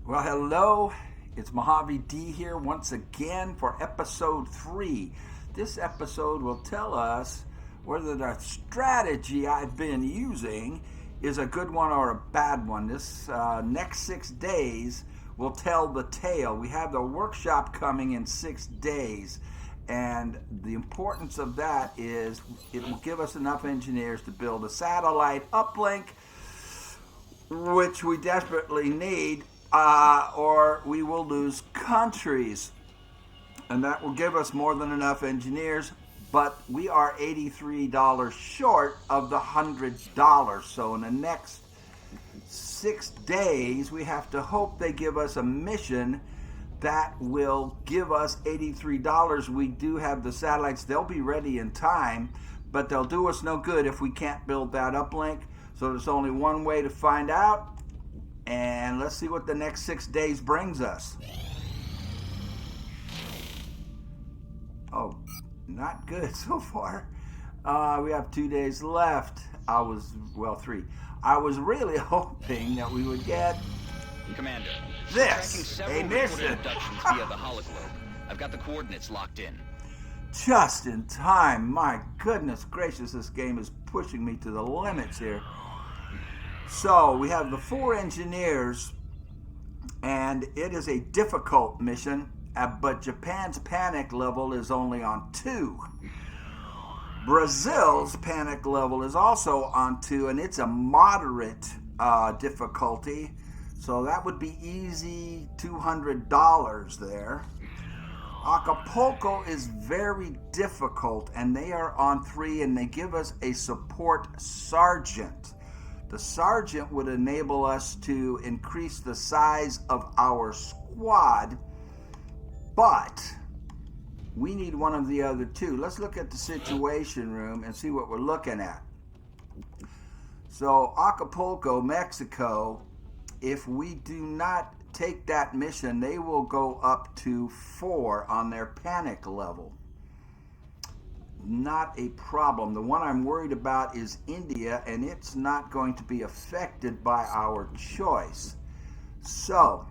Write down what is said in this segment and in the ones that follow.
Well, hello. It's MojaveD here once again for episode 3. This episode will tell us whether the strategy I've been using is a good one or a bad one. This next 6 days will tell the tale. We have the workshop coming in 6 days, and the importance of that is it will give us enough engineers to build a satellite uplink, which we desperately need, or we will lose countries. And that will give us more than enough engineers, but we are $83 short of the $100. So in the next 6 days, we have to hope they give us a mission that will give us $83. We do have the satellites, they'll be ready in time, but they'll do us no good if we can't build that uplink. So there's only one way to find out, and let's see what the next 6 days brings us. Oh, not good so far. We have 2 days left. 3. I was really hoping that we would get Commander, this, tracking a several mission. recorded abductions via the hologlobe. I've got the coordinates locked in. Just in time. My goodness gracious, this game is pushing me to the limits here. So we have the 4 engineers, and it is a difficult mission, but Japan's panic level is only on 2. Brazil's panic level is also on 2, and it's a moderate difficulty. So that would be easy $200 there. Acapulco is very difficult, and they are on 3, and they give us a support sergeant. The sergeant would enable us to increase the size of our squad, but we need one of the other 2. Let's look at the situation room and see what we're looking at. So Acapulco, Mexico, if we do not take that mission, they will go up to 4 on their panic level. Not a problem. The one I'm worried about is India, and it's not going to be affected by our choice. So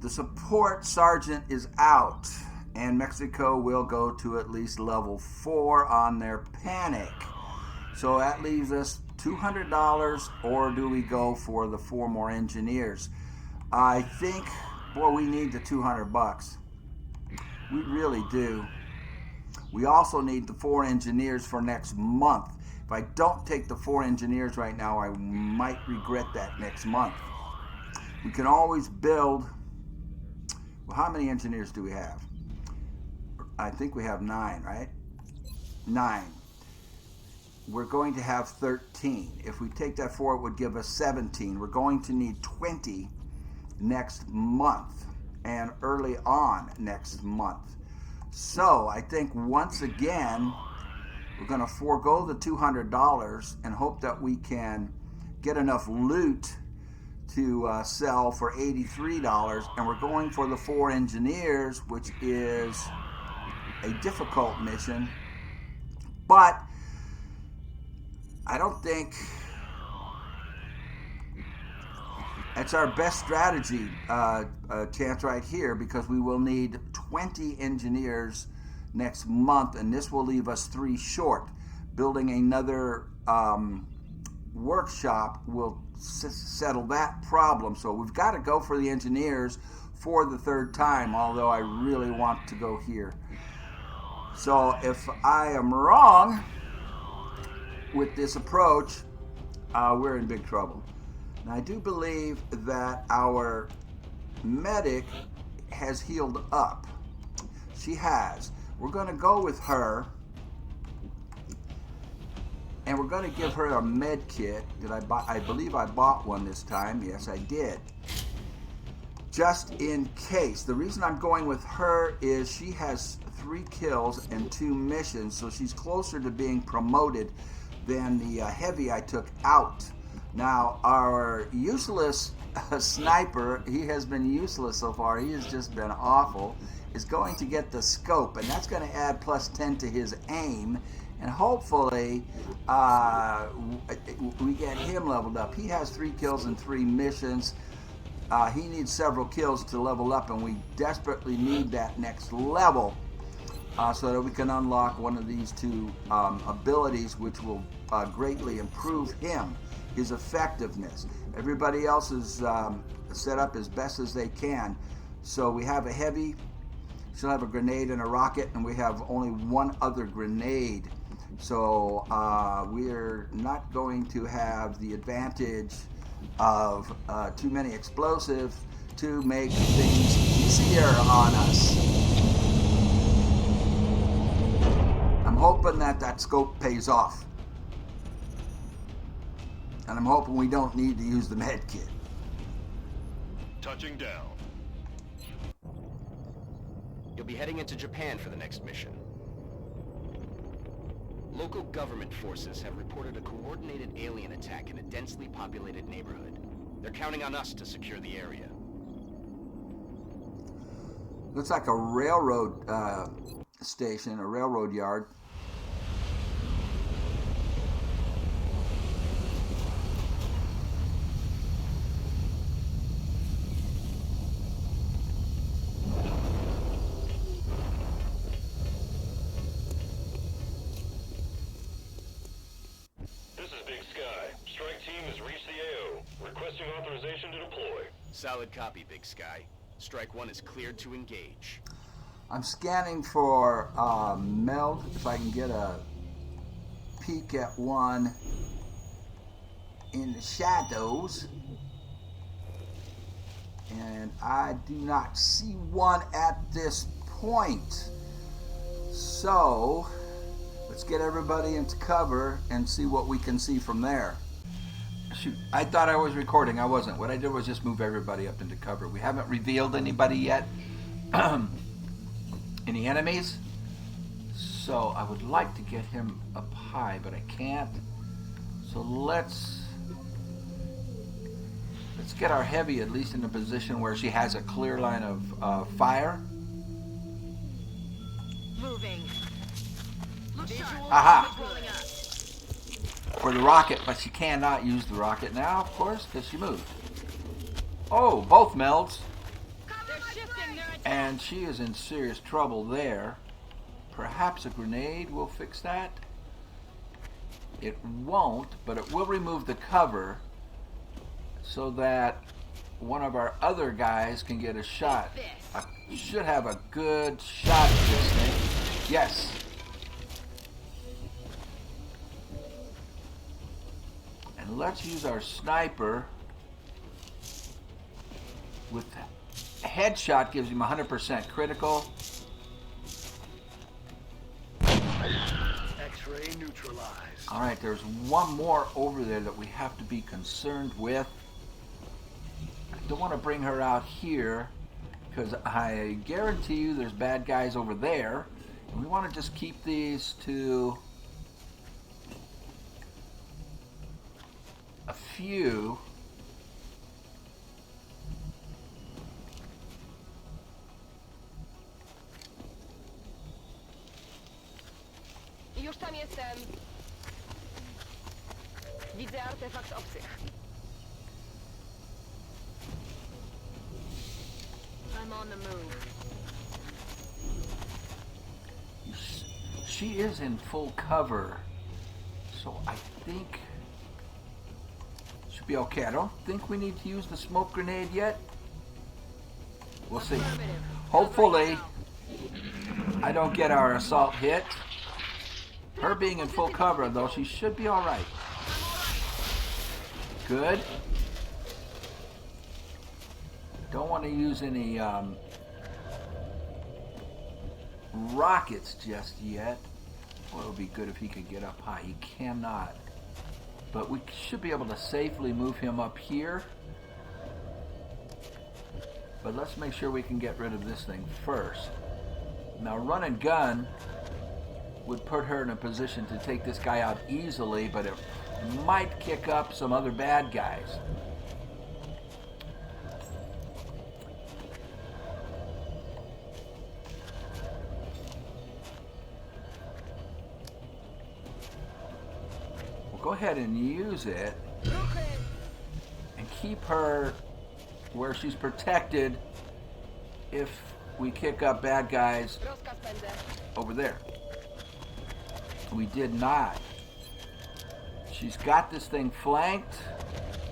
the support sergeant is out, and Mexico will go to at least level 4 on their panic. So that leaves us $200, or do we go for the 4 more engineers? I think, boy, we need the $200. We really do. We also need the 4 engineers for next month. If I don't take the 4 engineers right now, I might regret that next month. We can always build. Well, how many engineers do we have? I think we have 9, right? 9. We're going to have 13. If we take that 4, it would give us 17. We're going to need 20 next month and early on next month. So I think once again, we're going to forego the $200 and hope that we can get enough loot to sell for $83, and we're going for the 4 engineers, which is a difficult mission, but I don't think it's our best strategy chance right here, because we will need 20 engineers next month, and this will leave us 3 short. Building another workshop will settle that problem. So we've got to go for the engineers for the 3rd time, although I really want to go here. So if I am wrong with this approach, we're in big trouble. And I do believe that our medic has healed up. She has. We're going to go with her, and we're going to give her a med kit that I believe I bought one this time. Yes, I did. Just in case. The reason I'm going with her is she has 3 kills and 2 missions, so she's closer to being promoted than the heavy I took out. Now, our useless sniper, he has been useless so far. He has just been awful. Is going to get the scope, and that's going to add +10 to his aim, and hopefully we get him leveled up. He has 3 kills and 3 missions. He needs several kills to level up, and we desperately need that next level so that we can unlock one of these 2 abilities, which will greatly improve him, his effectiveness. Everybody else is set up as best as they can. So we have a heavy, she'll have a grenade and a rocket, and we have only 1 other grenade. So we're not going to have the advantage of too many explosives to make things easier on us. I'm hoping that scope pays off. And I'm hoping we don't need to use the med kit. Touching down. You'll be heading into Japan for the next mission. Local government forces have reported a coordinated alien attack in a densely populated neighborhood. They're counting on us to secure the area. Looks like a railroad station, a railroad yard. Authorization to deploy. Solid copy, Big Sky. Strike 1 is cleared to engage. I'm scanning for meld, if I can get a peek at one in the shadows. And I do not see one at this point. So let's get everybody into cover and see what we can see from there. Shoot, I thought I was recording. I wasn't. What I did was just move everybody up into cover. We haven't revealed anybody yet. Any enemies? So I would like to get him up high, but I can't. So let's get our heavy at least in a position where she has a clear line of fire. Moving. Look sharp. Aha! Rolling up. For the rocket, but she cannot use the rocket now, of course, because she moved. Oh, both melds. They're shifting their attack. And she is in serious trouble there. Perhaps a grenade will fix that. It won't, but it will remove the cover so that one of our other guys can get a shot. I should have a good shot at this thing. Yes. And let's use our sniper with headshot, gives him 100% critical. X-ray neutralized. All right, there's one more over there that we have to be concerned with. I don't want to bring her out here because I guarantee you there's bad guys over there. And we want to just keep these to a few. Już tam jestem. Widzę artefakt obcych. I'm on the move. She is in full cover, so I think should be okay. I don't think we need to use the smoke grenade yet. We'll see. Affirmative. Hopefully, I don't get our assault hit. Her being in full cover, though, she should be all right. Good. Don't want to use any rockets just yet. Well, it would be good if he could get up high. He cannot. But we should be able to safely move him up here. But let's make sure we can get rid of this thing first. Now, run and gun would put her in a position to take this guy out easily, but it might kick up some other bad guys. We'll go ahead and use it and keep her where she's protected if we kick up bad guys over there. We did not. She's got this thing flanked.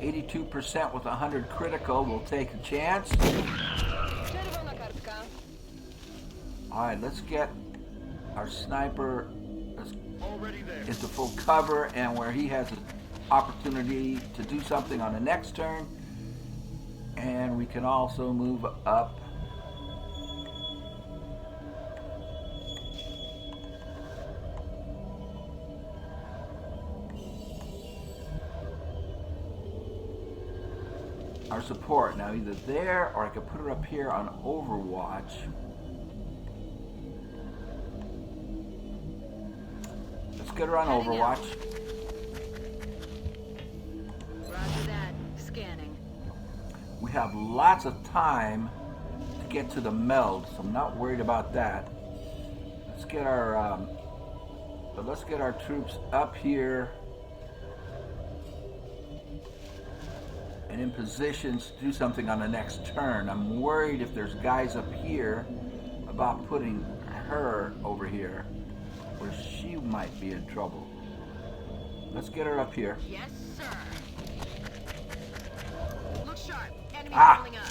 82% with 100 critical. We'll take a chance. Alright, let's get our sniper into full cover, and where he has an opportunity to do something on the next turn. And we can also move up. Our support. Now either there, or I could put her up here on Overwatch. Let's get her on Overwatch. Roger that. Scanning. We have lots of time to get to the meld, so I'm not worried about that. Let's get our troops up here and in positions to do something on the next turn. I'm worried if there's guys up here about putting her over here where she might be in trouble. Let's get her up here. Yes, sir. Look sharp. Enemy pulling up.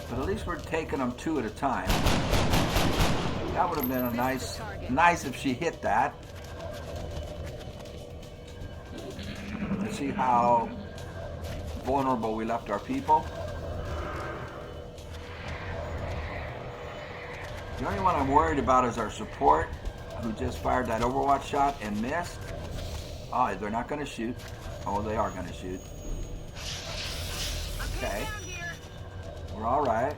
But at least we're taking them two at a time. That would have been a nice if she hit that. Let's see how vulnerable we left our people. The only one I'm worried about is our support, who just fired that Overwatch shot and missed. Oh, they're not going to shoot. Oh, they are going to shoot. Okay. We're all right.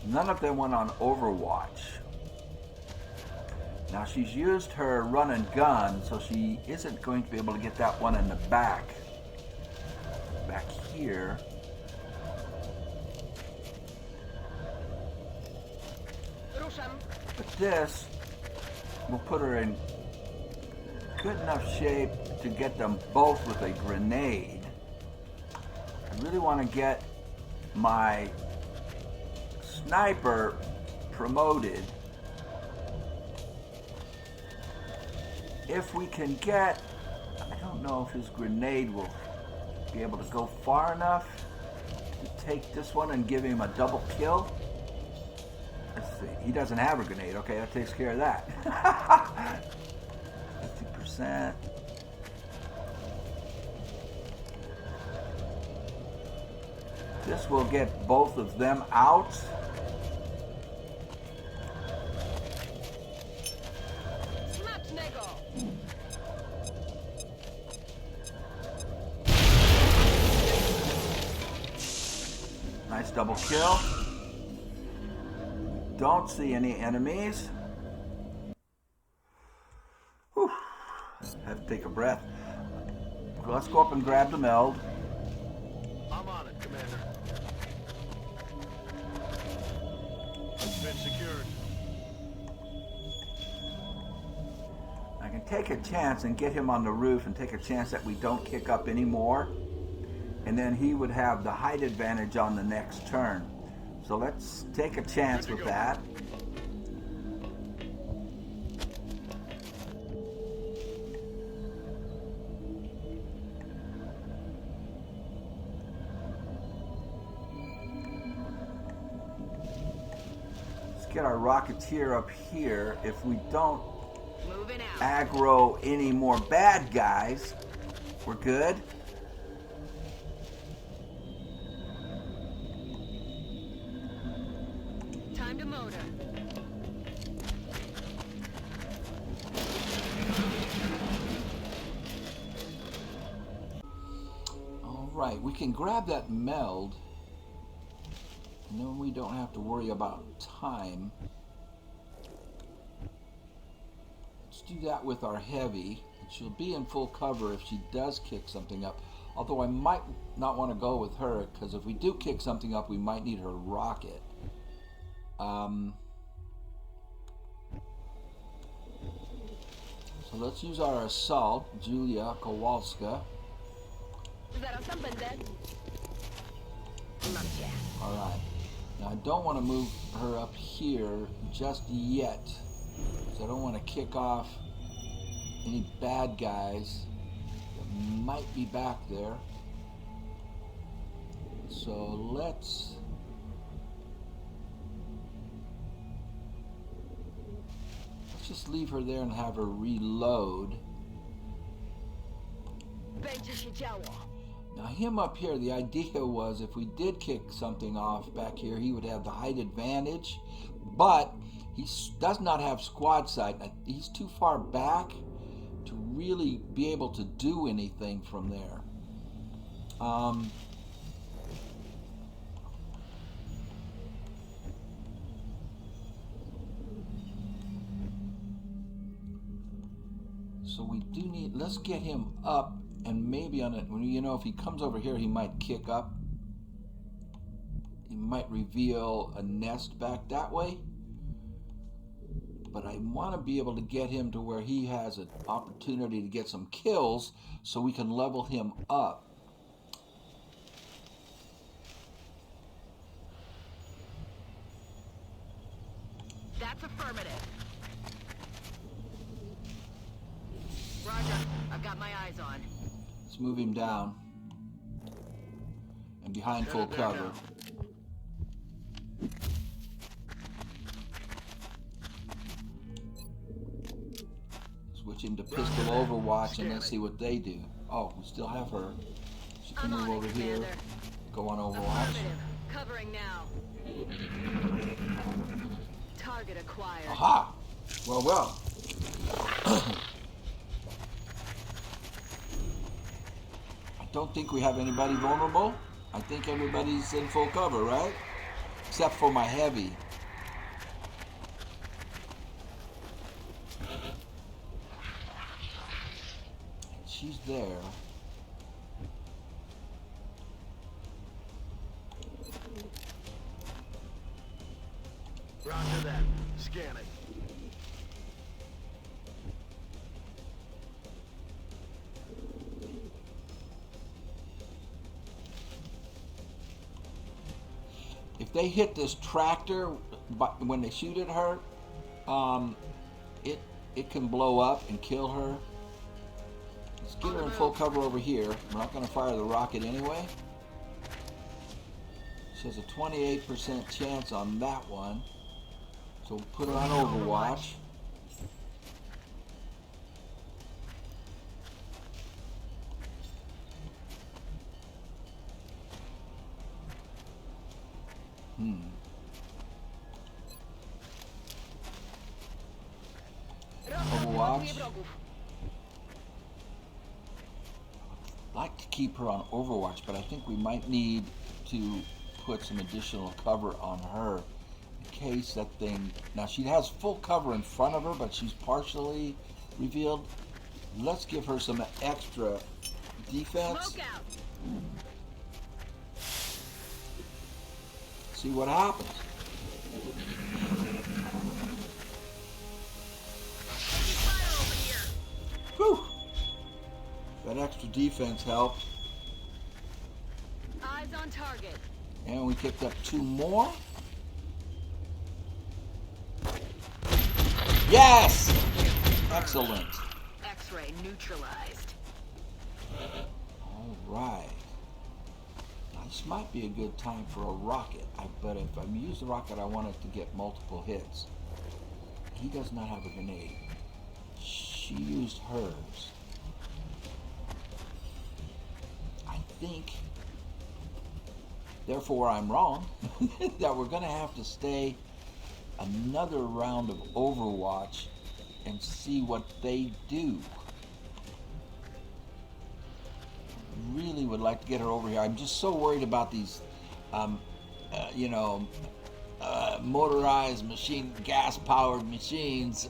None of them went on Overwatch. Now she's used her run and gun, so she isn't going to be able to get that one in the back. Back here. But this will put her in good enough shape to get them both with a grenade. I really want to get my sniper promoted. If we can get, I don't know if his grenade will be able to go far enough to take this one and give him a double kill. Let's see, he doesn't have a grenade. Okay, that takes care of that. 50%. This will get both of them out. Nice double kill. Don't see any enemies. Whew. Have to take a breath. Let's go up and grab the meld. I'm on it, Commander. It's been secured. I can take a chance and get him on the roof and take a chance that we don't kick up anymore. And then he would have the height advantage on the next turn. So let's take a chance with that. Let's get our Rocketeer up here. If we don't aggro any more bad guys, we're good. Time to motor. All right, we can grab that meld, and then we don't have to worry about time. Let's do that with our heavy She'll be in full cover if she does kick something up. Although I might not want to go with her, because if we do kick something up, we might need her rocket. So let's use our assault, Julia Kowalska. Alright. Now I don't want to move her up here just yet, because I don't want to kick off any bad guys that might be back there. So let's just leave her there and have her reload. Now him up here, the idea was if we did kick something off back here, he would have the height advantage, but he does not have squad sight. He's too far back to really be able to do anything from there. So we do need, let's get him up, and maybe on it, you know, if he comes over here, he might kick up. He might reveal a nest back that way. But I want to be able to get him to where he has an opportunity to get some kills so we can level him up. That's affirmative. Roger. I've got my eyes on. Let's move him down. And behind full cover. Switch him to pistol overwatch and let's see what they do. Oh, we still have her. She can move over here. Go on overwatch. Covering now. Target acquired. Aha! Well. I don't think we have anybody vulnerable. I think everybody's in full cover, right? Except for my heavy. She's there. Roger that. Scanning. If they hit this tractor when they shoot at her, it can blow up and kill her. Let's get her in full cover over here. We're not going to fire the rocket anyway. She has a 28% chance on that one. So we'll put her on overwatch. Overwatch. I'd like to keep her on overwatch, but I think we might need to put some additional cover on her in case that thing. Now she has full cover in front of her, but she's partially revealed. Let's give her some extra defense. Smoke out. See what happens. Fire over here. Whew. That extra defense helped. Eyes on target. And we picked up 2 more. Yes! Excellent. X-ray neutralized. All right. Now, this might be a good time for a rocket. But if I use the rocket, I want it to get multiple hits. He does not have a grenade. She used hers. I think, therefore I'm wrong, that we're going to have to stay another round of Overwatch and see what they do. Really would like to get her over here. I'm just so worried about these, motorized gas-powered machines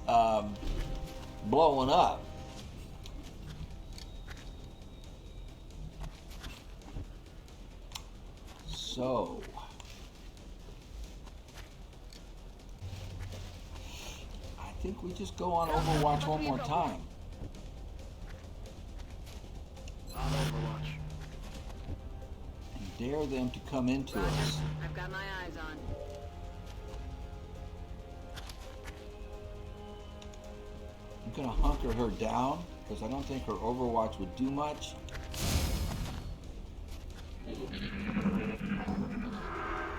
blowing up. So, I think we just go on Overwatch one more time. On Overwatch. And dare them to come into Roger. us. I've got my eyes on. I'm going to hunker her down because I don't think her Overwatch would do much.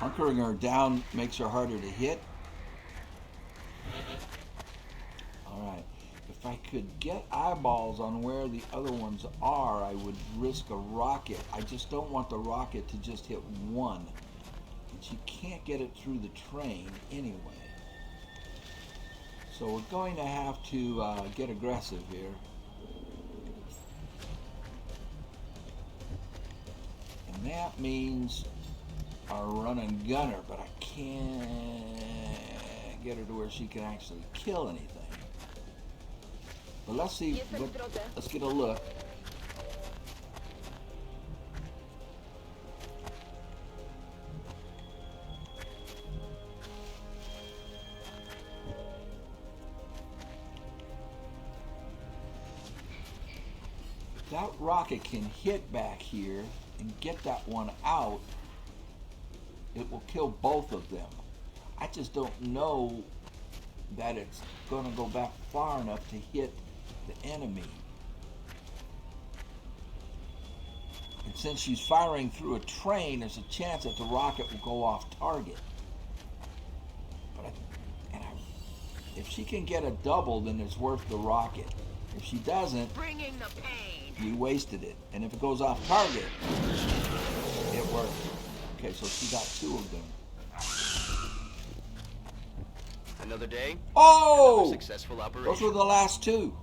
Hunkering her down makes her harder to hit. Alright, if I could get eyeballs on where the other ones are, I would risk a rocket. I just don't want the rocket to just hit one. And she can't get it through the train anyway. So we're going to have to get aggressive here. And that means a run and gunner, but I can't get her to where she can actually kill anything. But let's see, let's get a look. If that rocket can hit back here and get that one out, it will kill both of them. I just don't know that it's going to go back far enough to hit the enemy. And since she's firing through a train, there's a chance that the rocket will go off target. But if she can get a double, then it's worth the rocket. If she doesn't, Bringing the pain. we wasted it. And if it goes off target, it worked. Okay, so she got two of them. Another day? Oh! Another successful operation. Those were the last two.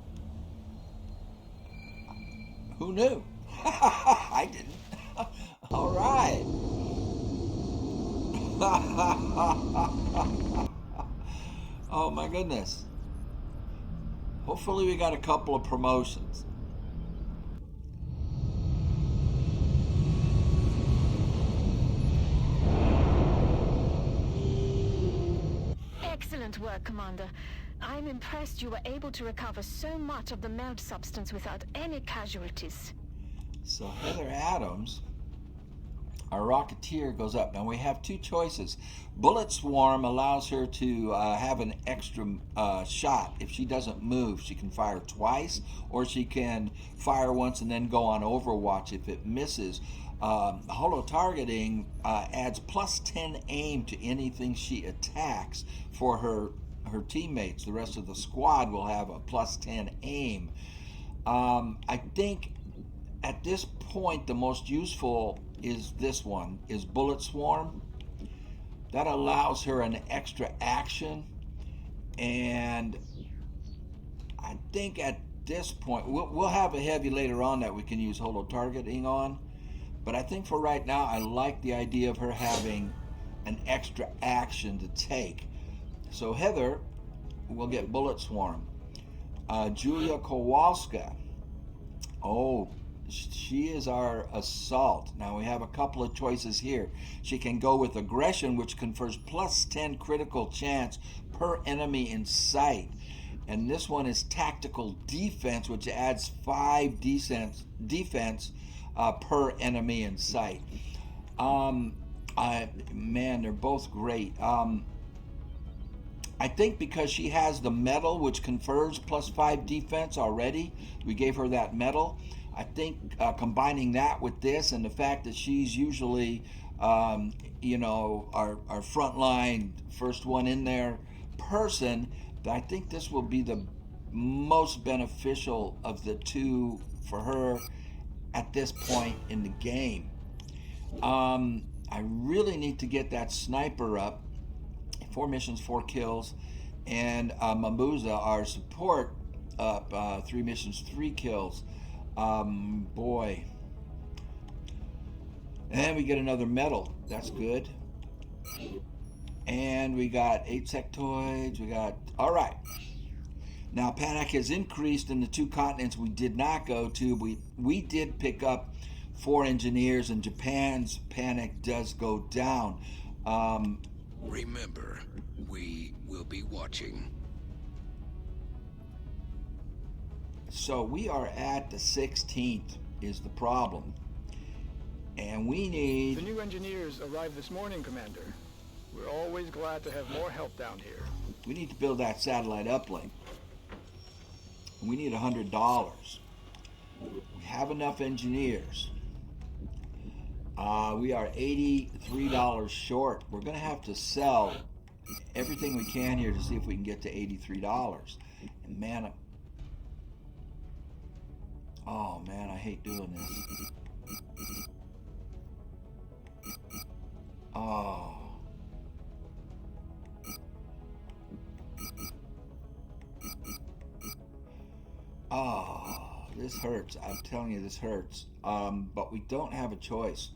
Who knew? I didn't. All right. Oh my goodness. Hopefully we got a couple of promotions. Excellent work, Commander. I'm impressed you were able to recover so much of the meld substance without any casualties. So Heather Adams, our Rocketeer, goes up. Now we have two choices. Bullet Swarm allows her to have an extra shot. If she doesn't move, she can fire twice, or she can fire once and then go on Overwatch if it misses. Holo targeting adds plus 10 aim to anything she attacks for her teammates. The rest of the squad will have a plus 10 aim. I think at this point the most useful is this one, is Bullet Swarm. That allows her an extra action, and I think at this point we'll have a heavy later on that we can use holo targeting on, but I think for right now I like the idea of her having an extra action to take. So Heather will get Bullet Swarm. Julia Kowalska, oh, she is our assault. Now we have a couple of choices here. She can go with aggression, which confers plus 10 critical chance per enemy in sight. And this one is tactical defense, which adds 5 defense per enemy in sight. Man, they're both great. I think because she has the medal, which confers plus 5 defense already, we gave her that medal. I think combining that with this and the fact that she's usually, our frontline, first one in there person, I think this will be the most beneficial of the two for her at this point in the game. I really need to get that sniper up. 4 missions, 4 kills, and Mamuza, our support, up 3 missions, 3 kills. Boy. And we get another medal. That's good. And we got 8 sectoids. All right. Now, panic has increased in the 2 continents we did not go to. We did pick up 4 engineers, and Japan's panic does go down. Remember, we will be watching. So we are at the 16th is the problem. And we The need... new engineers arrived this morning, Commander. We're always glad to have more help down here. We need to build that satellite uplink. We need $100. We have enough engineers. We are $83 short. We're going to have to sell everything we can here to see if we can get to $83. And man, oh man, I hate doing this. Oh. Oh, this hurts. I'm telling you, this hurts. But we don't have a choice.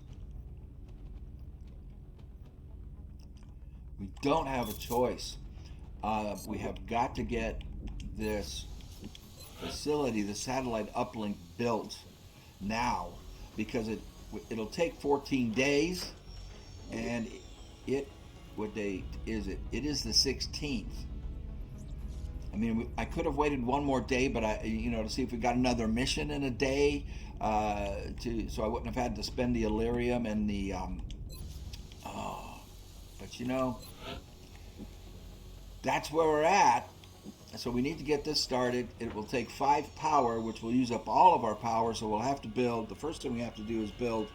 We don't have a choice. We have got to get this facility, the satellite uplink, built now, because it'll take 14 days, and what date is it? It is the 16th. I mean, I could have waited one more day, but to see if we got another mission in a day, so I wouldn't have had to spend the Illyrium and the. But that's where we're at. So we need to get this started. It will take 5 power, which will use up all of our power. So we'll have to build. The first thing we have to do is build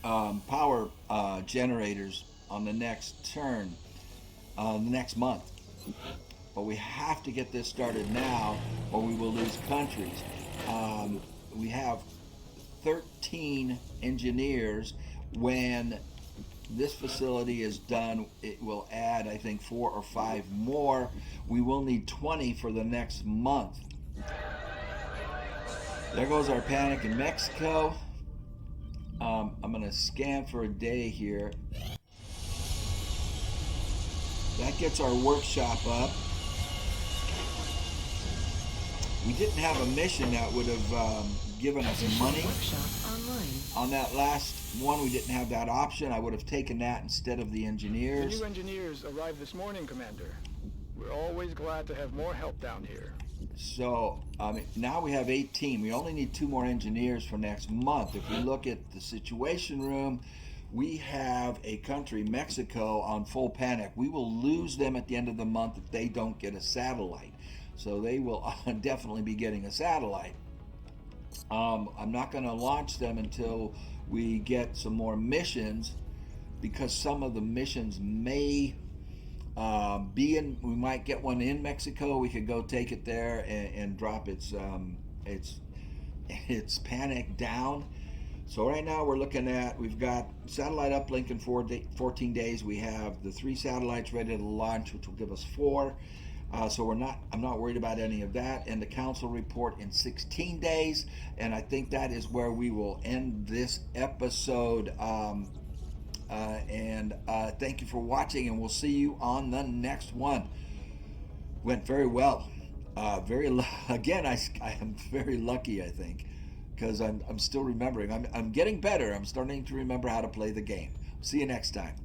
power generators on the next turn, the next month. But we have to get this started now, or we will lose countries. We have 13 engineers. When this facility is done, it will add, I think, 4 or 5 more. We will need 20 for the next month. There goes our panic in Mexico. I'm going to scan for a day here. That gets our workshop up. We didn't have a mission that would have given us money. On that last one, we didn't have that option. I would have taken that instead of the The engineers. new engineers arrived this morning, Commander. We're always glad to have more help down here. So now we have 18. We only need 2 more engineers for next month. If we look at the Situation Room, we have a country, Mexico, on full panic. We will lose them at the end of the month if they don't get a satellite. So they will definitely be getting a satellite. I'm not going to launch them until we get some more missions, because some of the missions may we might get one in Mexico. We could go take it there and drop its panic down. So right now we're looking at, we've got satellite uplink in 14 days. We have the 3 satellites ready to launch, which will give us 4. So I'm not worried about any of that. And the council report in 16 days. And I think that is where we will end this episode. Thank you for watching, and we'll see you on the next one. Went very well. Again, I am very lucky, I think, because I'm still remembering. I'm getting better. I'm starting to remember how to play the game. See you next time.